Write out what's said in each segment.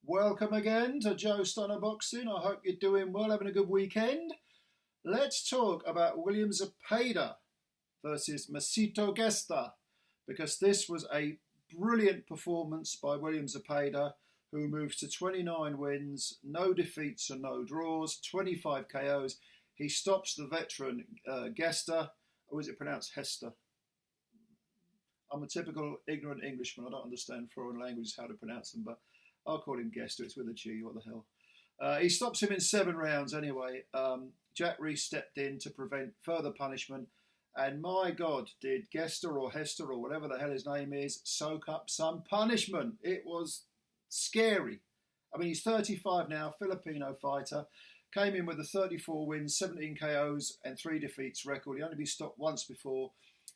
Welcome again to Joe Stunner Boxing. I hope you're doing well, having a good weekend. Let's talk about William Zepeda versus Mercito Gesta, because this was a brilliant performance by William Zepeda, who moves to 29 wins, no defeats and no draws, 25 KOs. He stops the veteran Gesta, or is it pronounced Hester? I'm a typical ignorant Englishman. I don't understand foreign languages, how to pronounce them, but I'll call him Gesta. It's with a G. What the hell? He stops him in 7 rounds anyway. Jack Reese stepped in to prevent further punishment. And my God, did Gesta or Hester or whatever the hell his name is soak up some punishment. It was scary. I mean, he's 35 now, Filipino fighter. Came in with a 34 wins, 17 KOs and 3 defeats record. He only been stopped once before.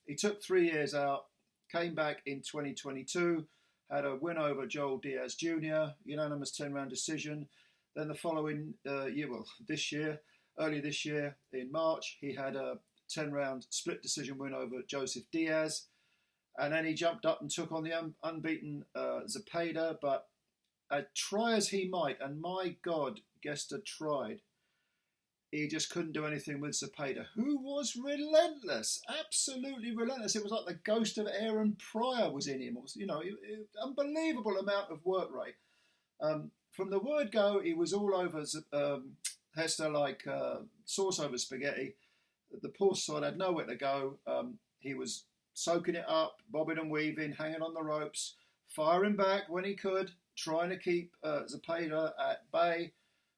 He took 3 years out, came back in 2022, had a win over Joel Diaz Jr., unanimous 10-round decision. Then the following year, earlier this year in March, he had a 10-round split decision win over Joseph Diaz. And then he jumped up and took on the unbeaten Zepeda. But try as he might, and my God, Gesta tried, he just couldn't do anything with Zepeda, who was relentless, absolutely relentless. It was like the ghost of Aaron Pryor was in him. Unbelievable amount of work rate. From the word go, he was all over Hester like sauce over spaghetti. The poor sod had nowhere to go. He was soaking it up, bobbing and weaving, hanging on the ropes, firing back when he could, trying to keep Zepeda at bay.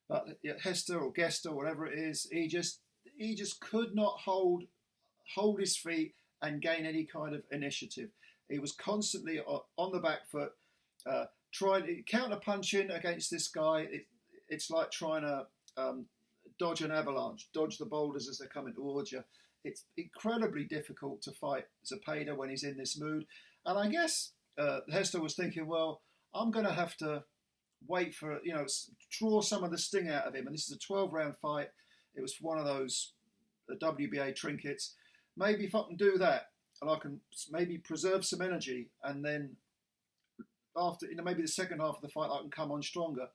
But Hester or Gesta, whatever it is, he just could not hold his feet and gain any kind of initiative. He was constantly on the back foot, trying counter punching against this guy. It's like trying to dodge an avalanche, dodge the boulders as they're coming towards you. It's incredibly difficult to fight Zepeda when he's in this mood. And I guess Hester was thinking, well, I'm going to have to wait for, draw some of the sting out of him. And this is a 12-round fight. It was one of those WBA trinkets. Maybe if I can do that and I can maybe preserve some energy, and then after, maybe the second half of the fight, I can come on stronger.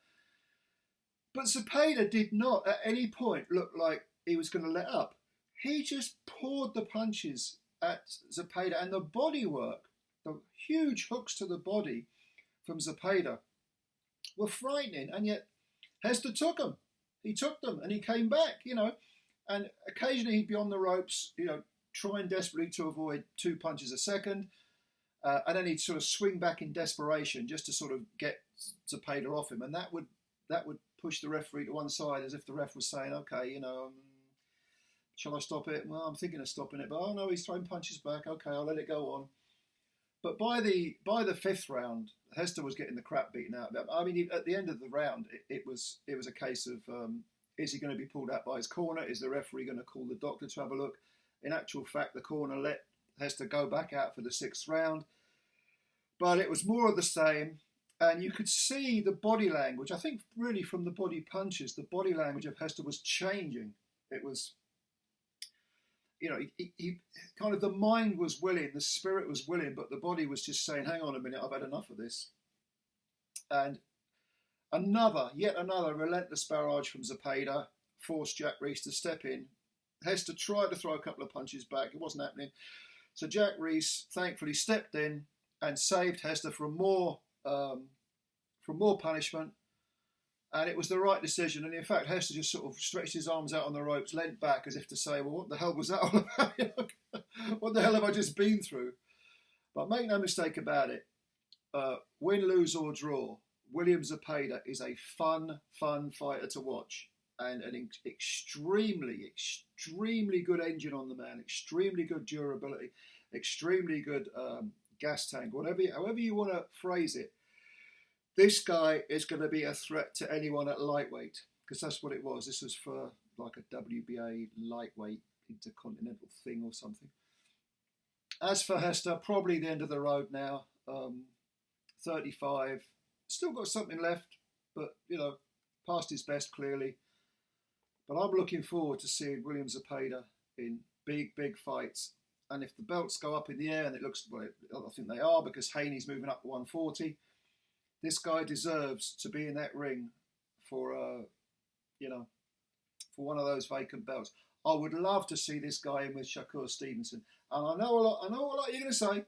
But Zepeda did not at any point look like he was going to let up. He just poured the punches at Zepeda, and the body work, the huge hooks to the body from Zepeda, were frightening. And yet Hester took them. He took them and he came back, and occasionally he'd be on the ropes, trying desperately to avoid 2 punches a second. And then he'd sort of swing back in desperation just to sort of get Zepeda off him. And that would push the referee to one side, as if the ref was saying, okay, shall I stop it? Well, I'm thinking of stopping it, but oh no, he's throwing punches back. Okay, I'll let it go on. But by the 5th round, Hester was getting the crap beaten out of him. I mean, at the end of the round, it was a case of, is he going to be pulled out by his corner? Is the referee going to call the doctor to have a look? In actual fact, the corner let Hester go back out for the 6th round. But it was more of the same. And you could see the body language. I think really from the body punches, the body language of Hester was changing. It was, he kind of, the mind was willing, the spirit was willing, but the body was just saying, hang on a minute, I've had enough of this. And yet another relentless barrage from Zepeda forced Jack Reese to step in. Hester tried to throw a couple of punches back. It wasn't happening. So Jack Reese thankfully stepped in and saved Hester from more punishment. And it was the right decision. And in fact, Hester just sort of stretched his arms out on the ropes, leant back as if to say, well, what the hell was that all about? What the hell have I just been through? But make no mistake about it. Win, lose or draw, William Zepeda is a fun fighter to watch. And an extremely good engine on the man, extremely good durability, extremely good gas tank, however you want to phrase it. This guy is going to be a threat to anyone at lightweight, because that's what it was. This was for like a WBA lightweight intercontinental thing or something. As for Hester, probably the end of the road now. 35, still got something left, but past his best clearly. But I'm looking forward to seeing William Zepeda in big fights. And if the belts go up in the air, and it looks, well, I think they are, because Haney's moving up to 140, this guy deserves to be in that ring for, you know, for one of those vacant belts. I would love to see this guy in with Shakur Stevenson. And I know a lot you're going to say,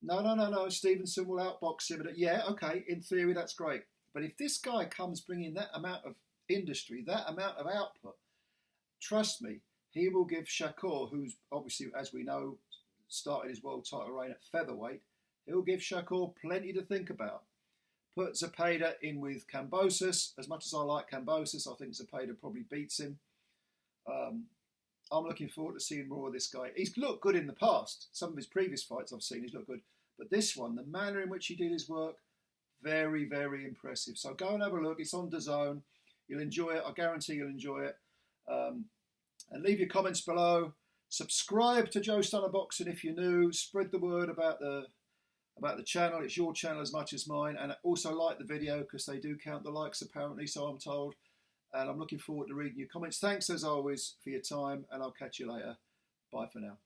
no, Stevenson will outbox him. Yeah, okay, in theory, that's great. But if this guy comes bringing that amount of industry, that amount of output, trust me, he will give Shakur, who's obviously, as we know, started his world title reign at featherweight, he'll give Shakur plenty to think about. Put Zepeda in with Kambosos. As much as I like Kambosos, I think Zepeda probably beats him. I'm looking forward to seeing more of this guy. He's looked good in the past. Some of his previous fights I've seen, he's looked good. But this one, the manner in which he did his work, very, very impressive. So go and have a look. It's on DAZN. You'll enjoy it. I guarantee you'll enjoy it. And leave your comments below. Subscribe to Joe Stunner Boxing if you're new. Spread the word about the channel. It's your channel as much as mine. And also like the video because they do count the likes apparently, so I'm told. And I'm looking forward to reading your comments. Thanks as always for your time, and I'll catch you later. Bye for now.